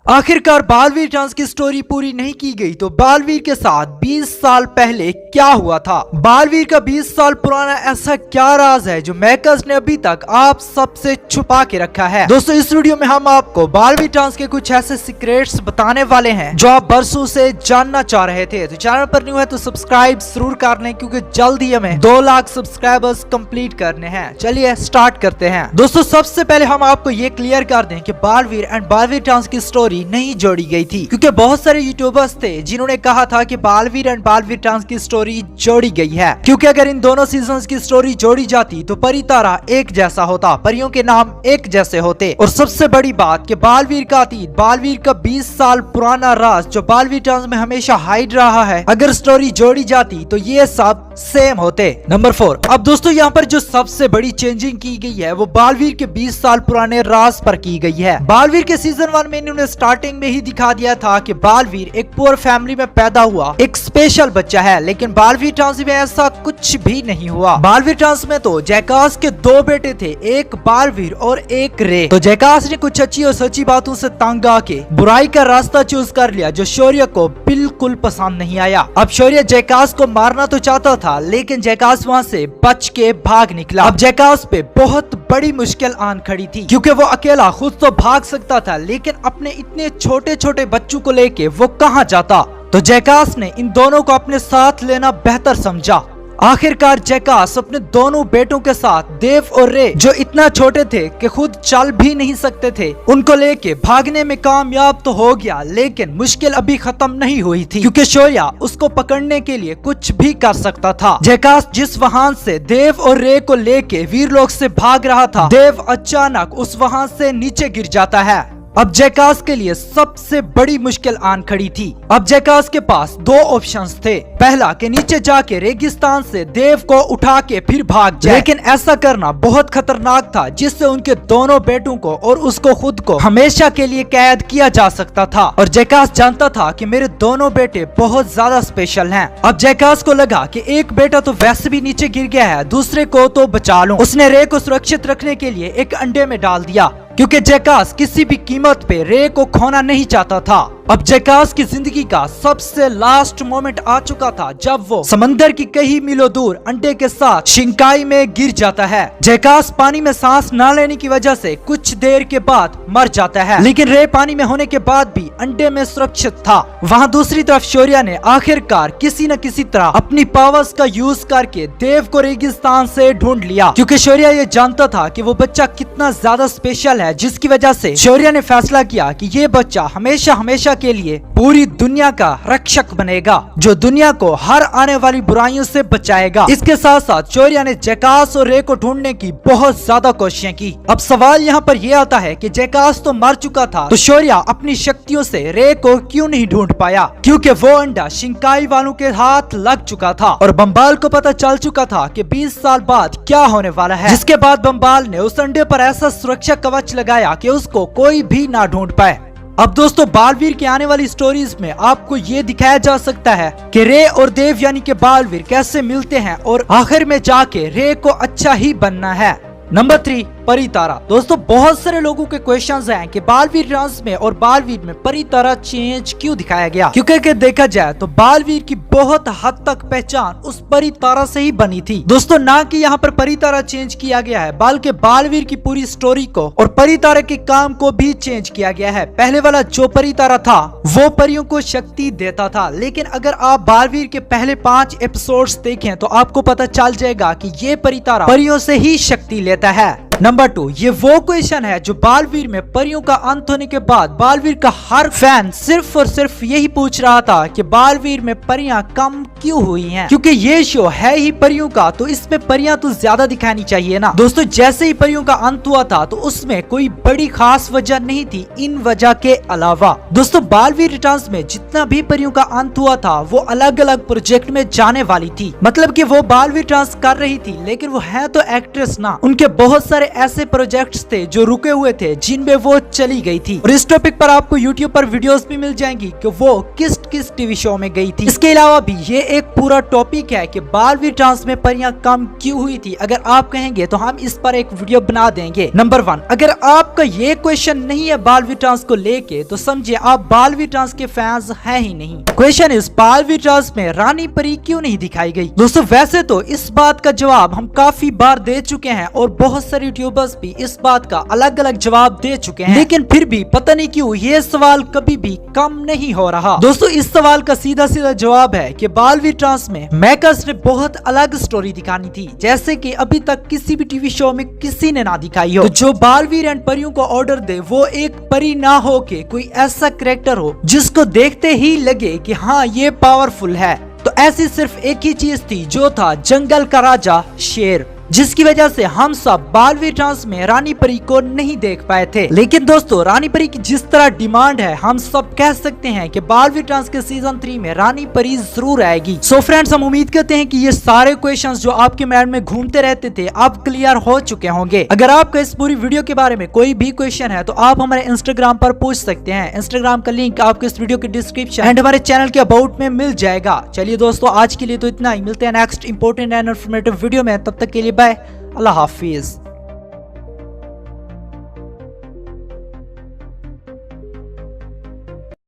आखिरकार बालवीर डांस की स्टोरी पूरी नहीं की गई तो बालवीर के साथ 20 साल पहले क्या हुआ था। बालवीर का 20 साल पुराना ऐसा क्या राज है जो मेकर्स ने अभी तक आप सबसे छुपा के रखा है। दोस्तों इस वीडियो में हम आपको बालवीर डांस के कुछ ऐसे सीक्रेट्स बताने वाले हैं जो आप बरसों से जानना चाह रहे थे। तो चैनल पर न्यू है तो सब्सक्राइब जरूर कर लें क्योंकि जल्द ही हमें 2 लाख सब्सक्राइबर्स कंप्लीट करने हैं। चलिए स्टार्ट करते हैं। दोस्तों सबसे पहले हम आपको ये क्लियर कर दें कि बालवीर एंड बालवीर डांस की स्टोरी नहीं जोड़ी गई थी क्योंकि बहुत सारे यूट्यूबर्स थे जिन्होंने कहा था कि बालवीर एंड बालवीर डांस की स्टोरी जोड़ी गई है क्योंकि अगर इन दोनों सीजन्स की स्टोरी जोड़ी जाती तो परी तारा एक जैसा होता, परियों के नाम एक जैसे होते। और सबसे बड़ी बात कि बालवीर का अतीत, बालवीर का 20 साल पुराना राज जो बालवीर डांस में हमेशा हाइड रहा है, अगर स्टोरी जोड़ी जाती तो ये सब सेम होते। नंबर 4। अब दोस्तों यहाँ पर जो सबसे बड़ी चेंजिंग की गई है वो बालवीर के 20 साल पुराने राज पर की गई है। बालवीर के सीजन 1 में इन्होंने स्टार्टिंग में ही दिखा दिया था कि बालवीर एक पुअर फैमिली में पैदा हुआ एक स्पेशल बच्चा है, लेकिन बालवीर डांस में ऐसा कुछ भी नहीं हुआ। बालवीर डांस में तो जैकास के 2 बेटे थे, एक बालवीर और एक रे। तो जैकास ने कुछ अच्छी और सच्ची बातों से तंग आके बुराई का रास्ता चूज कर लिया जो शौर्य को बिल्कुल पसंद नहीं आया। अब शौर्य जैकास को मारना तो चाहता था लेकिन जैकास वहाँ से बच के भाग निकला। अब जैकास पे बहुत बड़ी मुश्किल आन खड़ी थी क्योंकि वो अकेला खुद तो भाग सकता था लेकिन अपने इतने छोटे छोटे बच्चों को लेके वो कहाँ जाता। तो जैकास ने इन दोनों को अपने साथ लेना बेहतर समझा। आखिरकार जैकास अपने दोनों बेटों के साथ देव और रे जो इतना छोटे थे कि खुद चल भी नहीं सकते थे, उनको लेके भागने में कामयाब तो हो गया लेकिन मुश्किल अभी खत्म नहीं हुई थी क्योंकि शौर्य उसको पकड़ने के लिए कुछ भी कर सकता था। जैकास जिस वाहन से देव और रे को लेके वीरलोक से भाग रहा था, देव अचानक उस वाहन से नीचे गिर जाता है। अब जैकास के लिए सबसे बड़ी मुश्किल आन खड़ी थी। अब जैकास के पास 2 ऑप्शंस थे, पहला कि नीचे जाके रेगिस्तान से देव को उठा के फिर भाग जाए, लेकिन ऐसा करना बहुत खतरनाक था जिससे उनके दोनों बेटों को और उसको खुद को हमेशा के लिए कैद किया जा सकता था। और जैकास जानता था कि मेरे दोनों बेटे बहुत ज्यादा स्पेशल हैं। अब जैकास को लगा कि एक बेटा तो वैसे भी नीचे गिर गया है, दूसरे को तो बचा लूं। उसने रे को सुरक्षित रखने के लिए एक अंडे में डाल दिया क्योंकि जैकास किसी भी कीमत पे रे को खोना नहीं चाहता था। अब जैकास की जिंदगी का सबसे लास्ट मोमेंट आ चुका था जब वो समंदर की कई मीलों दूर अंडे के साथ शिंकाई में गिर जाता है। जैकास पानी में सांस न लेने की वजह से कुछ देर के बाद मर जाता है, लेकिन रे पानी में होने के बाद भी अंडे में सुरक्षित था। वहाँ दूसरी तरफ शौर्य ने आखिरकार किसी न किसी तरह अपनी पावर्स का यूज करके देव को रेगिस्तान से ढूंढ लिया क्योंकि शौर्य ये जानता था कि वो बच्चा कितना ज्यादा स्पेशल है, जिसकी वजह से शौर्य ने फैसला किया कि ये बच्चा हमेशा हमेशा के लिए पूरी दुनिया का रक्षक बनेगा जो दुनिया को हर आने वाली बुराइयों से बचाएगा। इसके साथ साथ शौर्य ने जैकास और रे को ढूंढने की बहुत ज्यादा कोशिशें की। अब सवाल यहाँ पर यह आता है कि जैकास तो मर चुका था तो शौर्य अपनी शक्तियों से रे को क्यों नहीं ढूंढ पाया, क्योंकि वो अंडा शिंकाई वालों के हाथ लग चुका था और बम्बाल को पता चल चुका था कि 20 साल बाद क्या होने वाला है। जिसके बाद बम्बाल ने उस अंडे पर ऐसा सुरक्षा कवच लगाया कि उसको कोई भी ना ढूंढ पाए। अब दोस्तों बालवीर की आने वाली स्टोरीज में आपको ये दिखाया जा सकता है कि रे और देव यानी कि बालवीर कैसे मिलते हैं और आखिर में जाके रे को अच्छा ही बनना है। नंबर 3, परी तारा। दोस्तों बहुत सारे लोगों के क्वेश्चंस हैं कि बालवीर डांस में और बालवीर में परी तारा चेंज क्यों दिखाया गया, क्योंकि देखा जाए तो बालवीर की बहुत हद तक पहचान उस परी तारा से ही बनी थी। दोस्तों ना कि यहाँ पर परी तारा चेंज किया गया है बल्कि बालवीर की पूरी स्टोरी को और परी तारा के काम को भी चेंज किया गया है। पहले वाला जो परी तारा था वो परियों को शक्ति देता था, लेकिन अगर आप बालवीर के पहले 5 एपिसोड्स देखें तो आपको पता चल जाएगा कि ये परी तारा परियों से ही शक्ति लेता है। नंबर 2, ये वो क्वेश्चन है जो बालवीर में परियों का अंत होने के बाद बालवीर का हर फैन सिर्फ और सिर्फ यही पूछ रहा था कि बालवीर में परियां कम क्यों हुई हैं, क्योंकि ये शो है ही परियों का तो इसमें परियां तो ज्यादा दिखानी चाहिए ना। दोस्तों जैसे ही परियों का अंत हुआ था तो उसमें कोई बड़ी खास वजह नहीं थी इन वजह के अलावा। दोस्तों बालवीर रिटर्न्स में जितना भी परियों का अंत हुआ था वो अलग अलग प्रोजेक्ट में जाने वाली थी, मतलब कि वो बालवीर डांस कर रही थी लेकिन वो है तो एक्ट्रेस ना, उनके बहुत सारे ऐसे प्रोजेक्ट्स थे जो रुके हुए थे, जिनमें वो चली गई थी। और इस टॉपिक पर आपको यूट्यूब पर वीडियोस भी मिल जाएंगी कि वो किस किस टीवी शो में गई थी। इसके अलावा भी ये एक पूरा टॉपिक है कि बालवीर ट्रांस में परियां कम क्यों हुई थी। अगर आप कहेंगे तो हम इस पर एक वीडियो बना देंगे। नंबर 1, अगर आपका ये क्वेश्चन नहीं है बालवीर ट्रांस को लेके, तो समझिए आप बालवीर ट्रांस के फैंस हैं ही नहीं। क्वेश्चन इस बालवीर ट्रांस में रानी परी क्यों नहीं दिखाई गई। दोस्तों वैसे तो इस बात का जवाब हम काफी बार दे चुके हैं और बहुत सारे यूट्यूबर्स भी इस बात का अलग अलग जवाब दे चुके हैं, लेकिन फिर भी पता नहीं क्यों ये सवाल कभी भी कम नहीं हो रहा। दोस्तों इस सवाल का सीधा सीधा जवाब है कि बालवीर ट्रांस में मेकर्स ने बहुत अलग स्टोरी दिखानी थी, जैसे कि अभी तक किसी भी टीवी शो में किसी ने ना दिखाई हो। तो जो बालवीर एंड परियों को ऑर्डर दे वो एक परी ना हो के कोई ऐसा कैरेक्टर हो जिसको देखते ही लगे कि हाँ ये पावरफुल है। तो ऐसी सिर्फ एक ही चीज थी, जो था जंगल का राजा शेर, जिसकी वजह से हम सब बालवीर ट्रांस में रानी परी को नहीं देख पाए थे। लेकिन दोस्तों रानी परी की जिस तरह डिमांड है, हम सब कह सकते हैं कि बालवीर ट्रांस के सीजन 3 में रानी परी जरूर आएगी। सो फ्रेंड्स, हम उम्मीद करते हैं कि ये सारे क्वेश्चंस जो आपके माइंड में घूमते रहते थे अब क्लियर हो चुके होंगे। अगर आपका इस पूरी वीडियो के बारे में कोई भी क्वेश्चन है तो आप हमारे इंस्टाग्राम पर पूछ सकते हैं। इंस्टाग्राम का लिंक आपको इस वीडियो के डिस्क्रिप्शन एंड हमारे चैनल के अबाउट में मिल जाएगा। चलिए दोस्तों, आज के लिए तो इतना ही। मिलते हैं next important and informative video में। तब तक के लिए बाय, अल्लाह हाफिज।